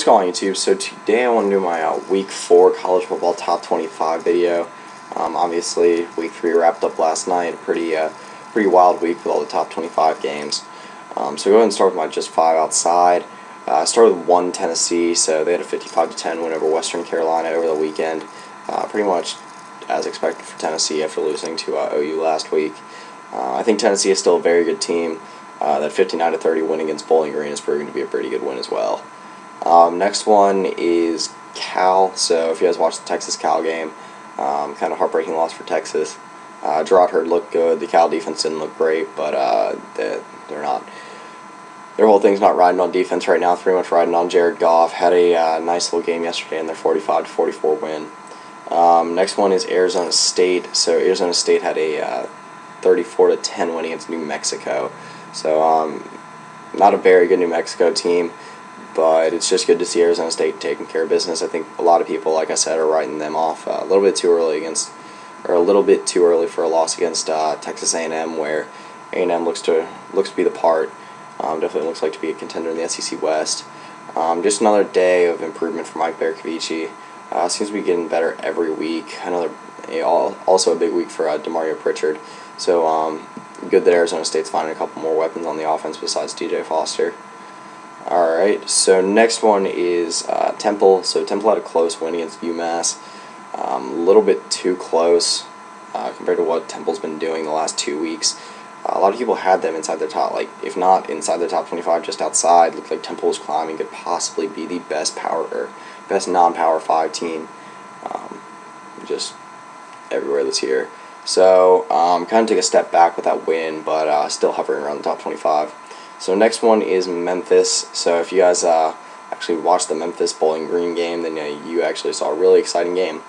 going on YouTube? So today I want to do my Week 4 College Football Top 25 video. Obviously, Week 3 wrapped up last night. Pretty wild week with all the top 25 games. So go ahead and start with my just 5 outside. I started with 1 Tennessee, so they had a 55-10 win over Western Carolina over the weekend. Pretty much as expected for Tennessee after losing to OU last week. I think Tennessee is still a very good team. That 59-30 win against Bowling Green is proving to be a pretty good win as well. Next one is Cal. So if you guys watched the Texas-Cal game, kind of heartbreaking loss for Texas. Gerard Hurd looked good. The Cal defense didn't look great, but they're not. Their whole thing's not riding on defense right now. It's pretty much riding on Jared Goff. Had a nice little game yesterday in their 45-44 win. Next one is Arizona State. So Arizona State had a 34-10 win against New Mexico. So not a very good New Mexico team, but it's just good to see Arizona State taking care of business. I think a lot of people, like I said, are writing them off a little bit too early for a loss against Texas A&M, where A&M looks to be the part. Definitely looks like to be a contender in the SEC West. Just another day of improvement for Mike Bercovici. Seems to be getting better every week. Another also a big week for Demario Pritchard. So good that Arizona State's finding a couple more weapons on the offense besides DJ Foster. Alright, so next one is Temple. So Temple had a close win against UMass. A little bit too close compared to what Temple's been doing the last 2 weeks. A lot of people had them inside their top, if not inside the top 25, just outside. Looked like Temple was climbing, could possibly be the best non-Power 5 team, just everywhere this year. So kind of took a step back with that win, but still hovering around the top 25. So next one is Memphis. So if you guys actually watched the Memphis Bowling Green game, then you actually saw a really exciting game.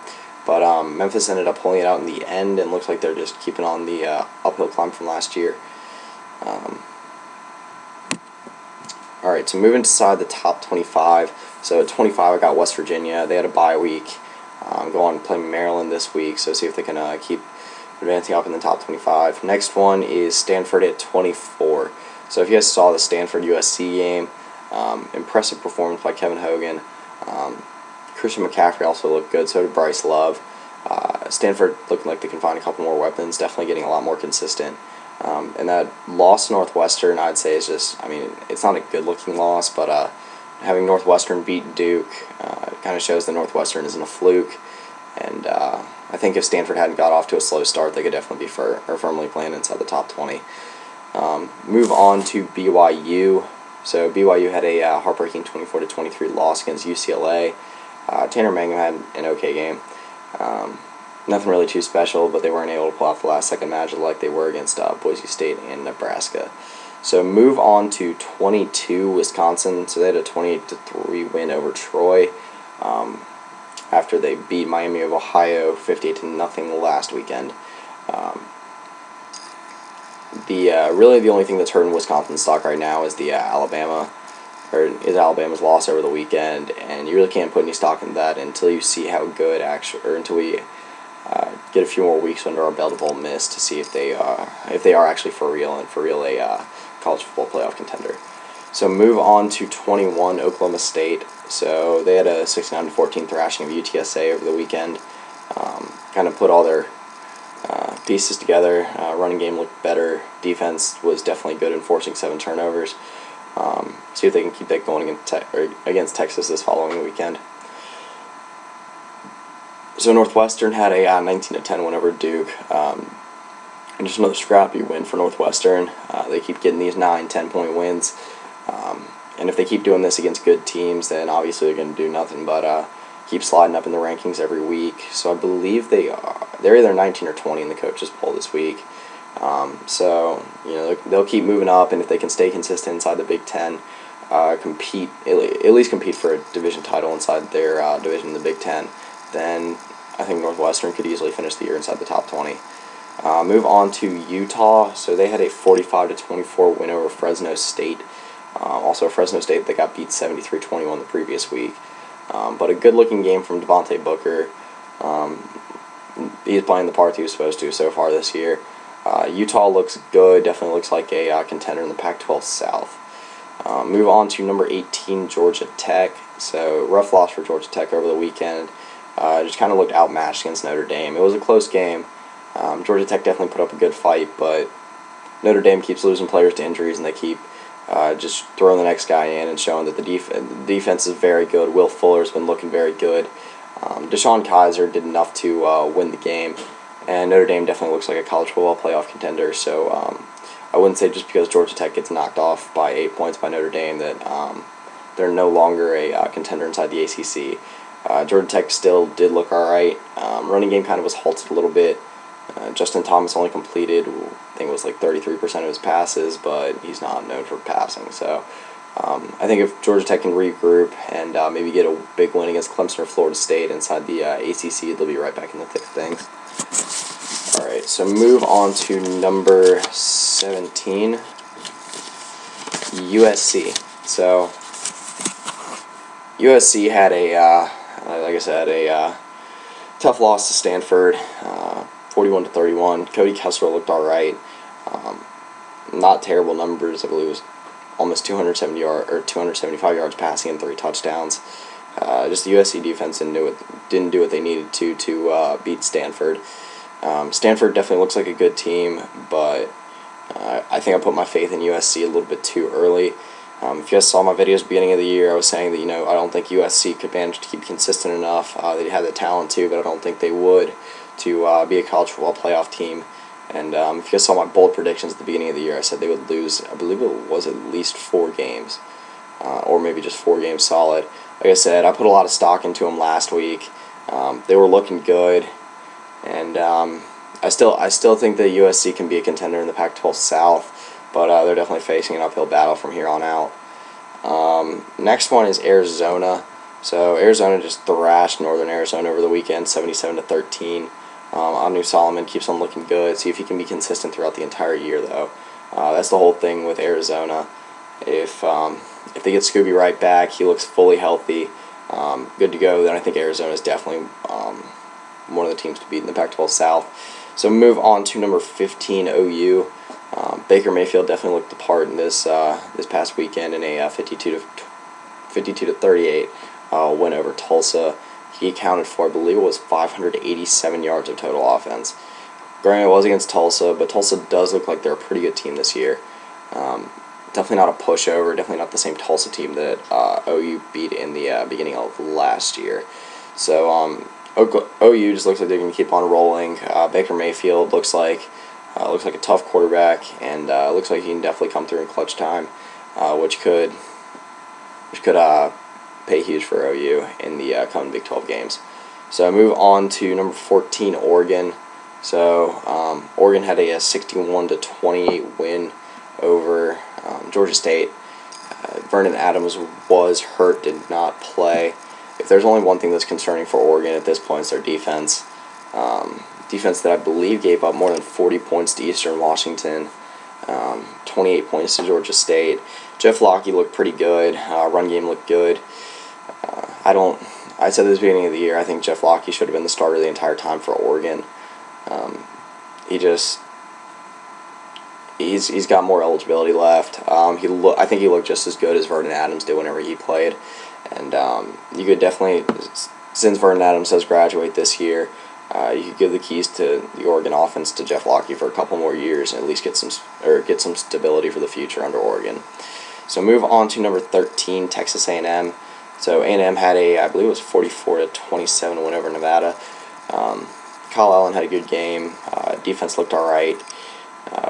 But Memphis ended up pulling it out in the end, and looks like they're just keeping on the uphill climb from last year. Alright, so moving inside the top 25. So at 25, I got West Virginia. They had a bye week. Go on to play Maryland this week, so see if they can keep advancing up in the top 25. Next one is Stanford at 24. So if you guys saw the Stanford-USC game, impressive performance by Kevin Hogan. Christian McCaffrey also looked good, so did Bryce Love. Stanford looking like they can find a couple more weapons, definitely getting a lot more consistent. And that loss to Northwestern, I'd say, is just, it's not a good-looking loss, but having Northwestern beat Duke kind of shows that Northwestern isn't a fluke. And I think if Stanford hadn't got off to a slow start, they could definitely be firmly playing inside the top 20. Move on to BYU. So BYU had a heartbreaking 24-23 loss against UCLA. Tanner Mangum had an okay game. Nothing really too special, but they weren't able to pull off the last-second magic like they were against Boise State and Nebraska. So move on to 22, Wisconsin. So they had a 28-3 win over Troy after they beat Miami of Ohio 58-0 last weekend. Really the only thing that's hurting Wisconsin's stock right now is the Alabama's loss over the weekend, and you really can't put any stock in that until you see how good until we get a few more weeks under our belt of Ole Miss to see if they are actually for real a college football playoff contender. So move on to 21, Oklahoma State. So they had a 69-14 thrashing of UTSA over the weekend. Kind of put all their pieces together. Running game looked better. Defense was definitely good, enforcing 7 turnovers. See if they can keep that going against Texas this following weekend. So Northwestern had a 19-10 win over Duke. And just another scrappy win for Northwestern. They keep getting these 9-10 point wins. And if they keep doing this against good teams, then obviously they're going to do nothing but keep sliding up in the rankings every week. So I believe they're either 19 or 20 in the coaches poll this week. So they'll keep moving up, and if they can stay consistent inside the Big Ten, at least compete for a division title inside their division in the Big Ten, then I think Northwestern could easily finish the year inside the top 20. Move on to Utah. So they had a 45-24 win over Fresno State. Also Fresno State, they got beat 73-21 the previous week. But a good-looking game from Devontae Booker. He's playing the part he was supposed to so far this year. Utah looks good, definitely looks like a contender in the Pac-12 South. Move on to number 18, Georgia Tech. So rough loss for Georgia Tech over the weekend. Just kind of looked outmatched against Notre Dame. It was a close game. Georgia Tech definitely put up a good fight, but Notre Dame keeps losing players to injuries, and they keep just throwing the next guy in and showing that the defense is very good. Will Fuller's been looking very good. Deshaun Kaiser did enough to win the game, and Notre Dame definitely looks like a college football playoff contender. So I wouldn't say just because Georgia Tech gets knocked off by 8 points by Notre Dame that they're no longer a contender inside the ACC. Georgia Tech still did look all right. Running game kind of was halted a little bit. Justin Thomas only completed, I think it was like 33% of his passes, but he's not known for passing. So I think if Georgia Tech can regroup and maybe get a big win against Clemson or Florida State inside the ACC, they'll be right back in the thick of things. All right, so move on to number 17, USC. So USC had like I said, a tough loss to Stanford, 41-31. Cody Kessler looked all right. Not terrible numbers. I believe it was almost 275 yards passing and 3 touchdowns. Just the USC defense didn't do what they needed to beat Stanford. Stanford definitely looks like a good team, but I think I put my faith in USC a little bit too early. If you guys saw my videos at the beginning of the year, I was saying that I don't think USC could manage to keep consistent enough. They had the talent too, but I don't think they would to be a college football playoff team. And if you guys saw my bold predictions at the beginning of the year, I said they would lose, I believe it was at least 4 games, or maybe just 4 games solid. Like I said, I put a lot of stock into them last week. They were looking good, and I still think that USC can be a contender in the Pac-12 South, but they're definitely facing an uphill battle from here on out. Next one is Arizona. So Arizona just thrashed Northern Arizona over the weekend, 77-13. Anu Solomon keeps on looking good. See if he can be consistent throughout the entire year, though. That's the whole thing with Arizona. If they get Scooby right back, he looks fully healthy, good to go, then I think Arizona is definitely one of the teams to beat in the Pac-12 South. So move on to number 15, OU. Baker Mayfield definitely looked the part in this past weekend in a 52-38 win over Tulsa. He accounted for, I believe it was 587 yards of total offense. Granted, it was against Tulsa, but Tulsa does look like they're a pretty good team this year. Definitely not a pushover, definitely not the same Tulsa team that OU beat in the beginning of last year. So OU just looks like they're going to keep on rolling. Baker Mayfield looks like a tough quarterback, and looks like he can definitely come through in clutch time, which could pay huge for OU in the coming Big 12 games. So I move on to number 14, Oregon. So Oregon had a 61-28 win over Georgia State. Vernon Adams was hurt, did not play. If there's only one thing that's concerning for Oregon at this point, it's their defense. Defense that I believe gave up more than 40 points to Eastern Washington, 28 points to Georgia State. Jeff Locke looked pretty good. Run game looked good. I said this at the beginning of the year, I think Jeff Locke should have been the starter the entire time for Oregon. He's got more eligibility left. I think he looked just as good as Vernon Adams did whenever he played. And you could definitely, since Vernon Adams does graduate this year, you could give the keys to the Oregon offense to Jeff Locke for a couple more years and at least get some stability for the future under Oregon. So move on to number 13, Texas A&M. So A&M had I believe it was 44-27 win over Nevada. Kyle Allen had a good game. Defense looked all right.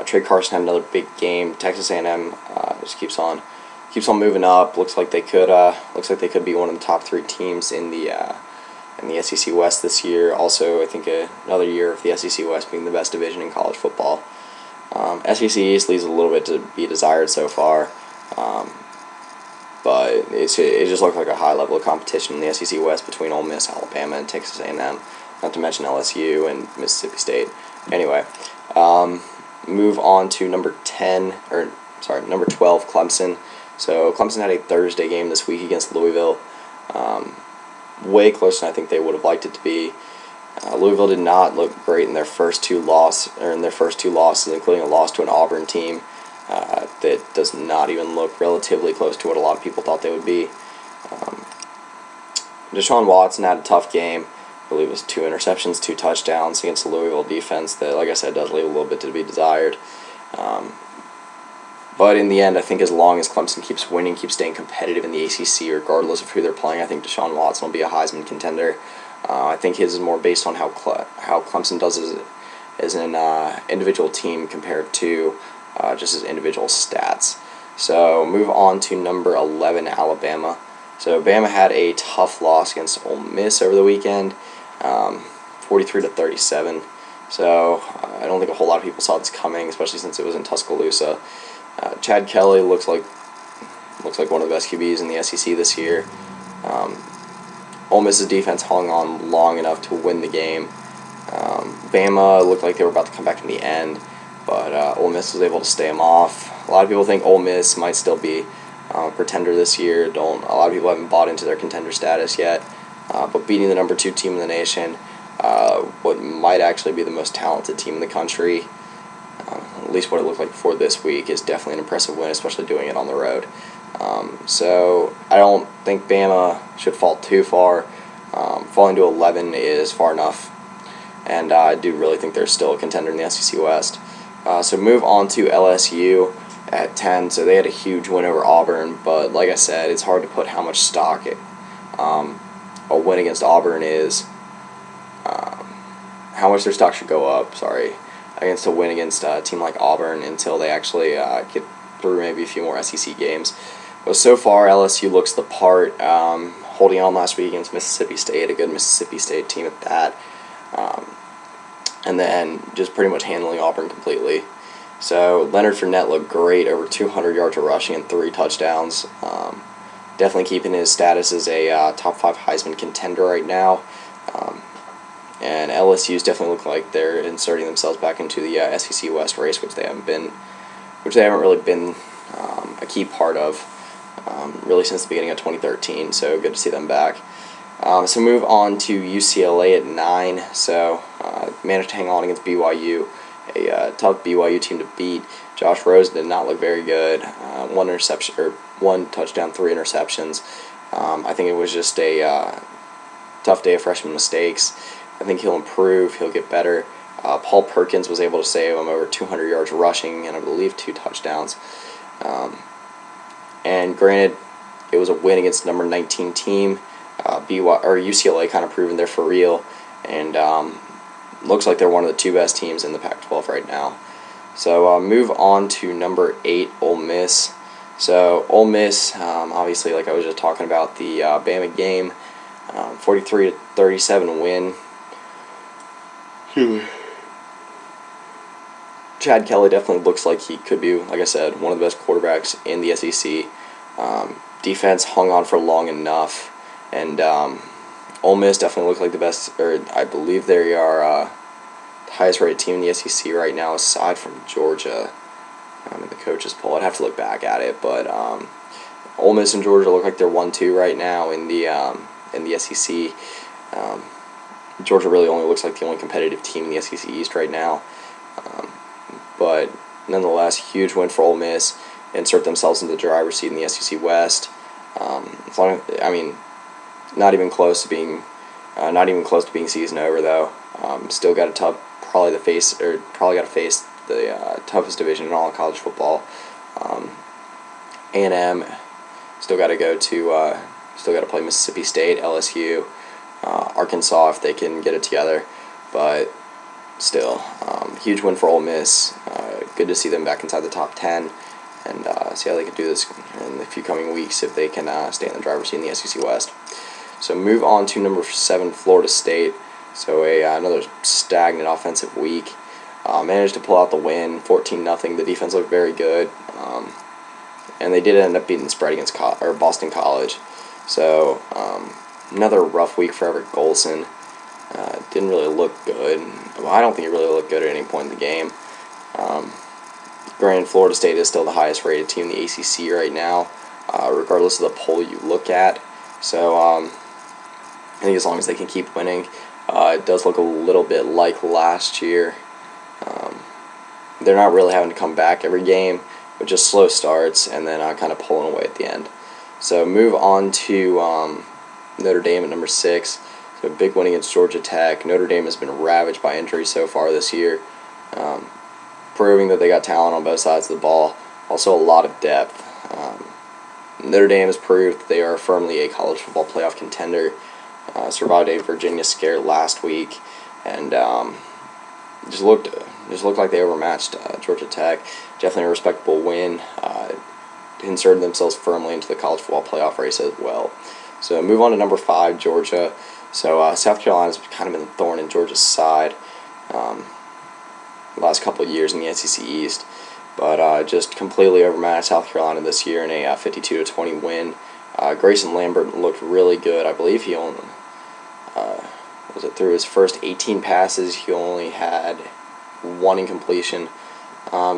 Trey Carson had another big game. Texas A&M just keeps on moving up. Looks like they could be one of the top 3 teams in the SEC West this year. Also, I think another year of the SEC West being the best division in college football. SEC East leaves a little bit to be desired so far, but it just looked like a high level of competition in the SEC West between Ole Miss, Alabama, and Texas A&M. Not to mention LSU and Mississippi State. Anyway, move on to number 12, Clemson. So Clemson had a Thursday game this week against Louisville. Way closer than I think they would have liked it to be. Louisville did not look great in their first two losses, including a loss to an Auburn team that does not even look relatively close to what a lot of people thought they would be. Deshaun Watson had a tough game. I believe it was 2 interceptions, 2 touchdowns against the Louisville defense that, like I said, does leave a little bit to be desired. But in the end, I think as long as Clemson keeps winning, keeps staying competitive in the ACC, regardless of who they're playing, I think Deshaun Watson will be a Heisman contender. I think his is more based on how Clemson does as an individual team compared to just his individual stats. So move on to number 11, Alabama. So Bama had a tough loss against Ole Miss over the weekend, 43-37. So I don't think a whole lot of people saw this coming, especially since it was in Tuscaloosa. Chad Kelly looks like one of the best QBs in the SEC this year. Ole Miss's defense hung on long enough to win the game. Bama looked like they were about to come back in the end, but Ole Miss was able to stay them off. A lot of people think Ole Miss might still be a pretender this year. A lot of people haven't bought into their contender status yet, but beating the number 2 team in the nation, what might actually be the most talented team in the country, at least what it looked like before this week, is definitely an impressive win, especially doing it on the road. So I don't think Bama should fall too far. Falling to 11 is far enough, and I do really think they're still a contender in the SEC West. So move on to LSU at 10. So they had a huge win over Auburn, but like I said, it's hard to put how much stock a win against Auburn is, how much their stock should go up, against a win against a team like Auburn until they actually get through maybe a few more SEC games. But so far, LSU looks the part, holding on last week against Mississippi State, a good Mississippi State team at that, and then just pretty much handling Auburn completely. So Leonard Fournette looked great, over 200 yards of rushing and 3 touchdowns. Definitely keeping his status as a top 5 Heisman contender right now. And LSU's definitely look like they're inserting themselves back into the SEC West race, which they haven't really been a key part of really since the beginning of 2013. So good to see them back. So move on to UCLA at 9. So managed to hang on against BYU, a tough BYU team to beat. Josh Rosen did not look very good. 1 touchdown, 3 interceptions. I think it was just a tough day of freshman mistakes. I think he'll improve. He'll get better. Paul Perkins was able to save him over 200 yards rushing and I believe 2 touchdowns. And granted, it was a win against the number 19 team. UCLA kind of proven they're for real, and looks like they're one of the 2 best teams in the Pac-12 right now. So move on to number 8, Ole Miss. So Ole Miss, obviously, like I was just talking about, the Bama game, 43-37 win. Chad Kelly definitely looks like he could be, like I said, one of the best quarterbacks in the SEC. Defense hung on for long enough, and Ole Miss definitely looks like the best, or I believe they are the highest rated team in the SEC right now, aside from Georgia. In the coaches poll, I'd have to look back at it, but Ole Miss and Georgia look like they're 1-2 right now in the SEC. Georgia really only looks like the only competitive team in the SEC East right now. But nonetheless, huge win for Ole Miss. Insert themselves into the driver's seat in the SEC West. Not even close to being season over though. Still got probably got to face the toughest division in all of college football. A&M still got to play Mississippi State, LSU, Arkansas if they can get it together, but still, huge win for Ole Miss. Good to see them back inside the top 10, and see how they can do this in the few coming weeks if they can stay in the driver's seat in the SEC West. So move on to number 7, Florida State. So another stagnant offensive week. Managed to pull out the win, 14-0. The defense looked very good, and they did end up beating the spread against Boston College. So another rough week for Everett Golson. Didn't really look good. Well, I don't think he really looked good at any point in the game. Granted, Florida State is still the highest rated team in the ACC right now, regardless of the poll you look at. So I think as long as they can keep winning, it does look a little bit like last year. They're not really having to come back every game, but just slow starts and then kind of pulling away at the end. So move on to Notre Dame at number 6. So a big win against Georgia Tech. Notre Dame has been ravaged by injuries so far this year, proving that they got talent on both sides of the ball. Also a lot of depth. Notre Dame has proved that they are firmly a college football playoff contender. Survived a Virginia scare last week, and just looked like they overmatched Georgia Tech. Definitely a respectable win. Inserted themselves firmly into the college football playoff race as well. So move on to number 5, Georgia. So South Carolina's kind of been the thorn in Georgia's side the last couple of years in the SEC East, but just completely overmatched South Carolina this year in a 52-20 win. Grayson Lambert looked really good. I believe he only through his first 18 passes, he only had 1 incompletion.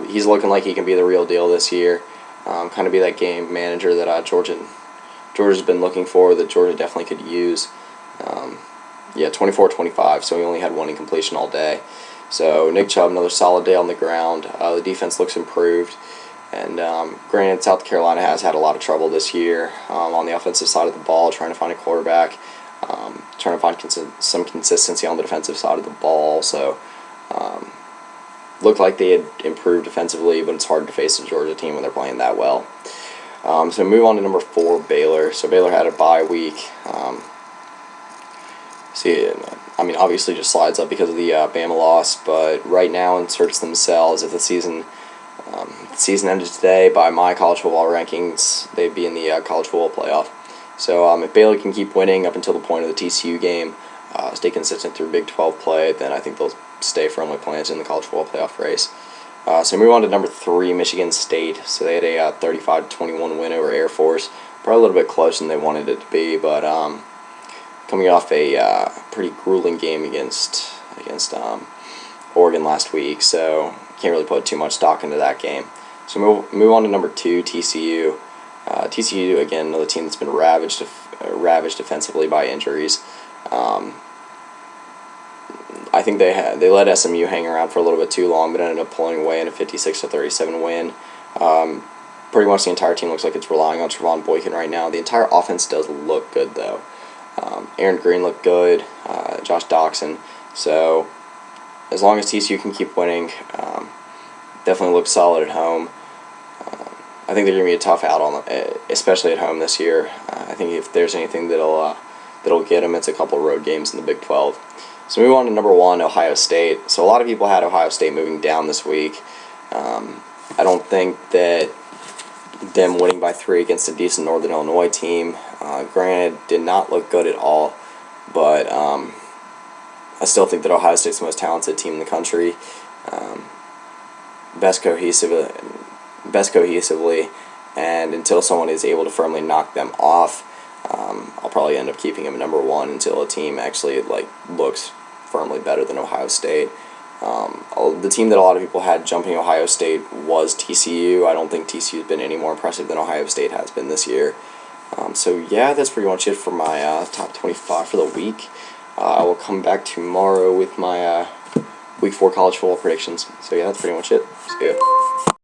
He's looking like he can be the real deal this year. Kind of be that game manager that Georgia's been looking for, that Georgia definitely could use. 24-25, so he only had 1 incompletion all day. So Nick Chubb, another solid day on the ground. The defense looks improved. And granted, South Carolina has had a lot of trouble this year on the offensive side of the ball, trying to find a quarterback, trying to find some consistency on the defensive side of the ball. So looked like they had improved defensively, but it's hard to face a Georgia team when they're playing that well. So move on to number 4, Baylor. So Baylor had a bye week. Obviously just slides up because of the Bama loss, but right now inserts themselves, if the season ended today, by my college football rankings, they'd be in the college football playoff. So if Baylor can keep winning up until the point of the TCU game, stay consistent through Big 12 play, then I think they'll stay firmly planted in the college football playoff race. So move on to number 3, Michigan State. So they had a 35-21 win over Air Force. Probably a little bit closer than they wanted it to be, but coming off a pretty grueling game against Oregon last week, so can't really put too much stock into that game. So move on to number 2, TCU. TCU, again, another team that's been ravaged defensively by injuries. I think they let SMU hang around for a little bit too long, but ended up pulling away in a 56-37 win. Pretty much the entire team looks like it's relying on Trevon Boykin right now. The entire offense does look good, though. Aaron Green looked good, Josh Doxson. So as long as TCU can keep winning, definitely looks solid at home. I think they're going to be a tough out especially at home this year. I think if there's anything that'll get them, it's a couple road games in the Big 12. So move on to number 1, Ohio State. So a lot of people had Ohio State moving down this week. I don't think that them winning by 3 against a decent Northern Illinois team, granted, did not look good at all, but I still think that Ohio State's the most talented team in the country. Best cohesively, and until someone is able to firmly knock them off, I'll probably end up keeping them number 1 until a team actually looks firmly better than Ohio State. The team that a lot of people had jumping Ohio State was TCU. I don't think TCU's been any more impressive than Ohio State has been this year. So yeah, that's pretty much it for my top 25 for the week. I will come back tomorrow with my week 4 college football predictions. So yeah, that's pretty much it. See ya.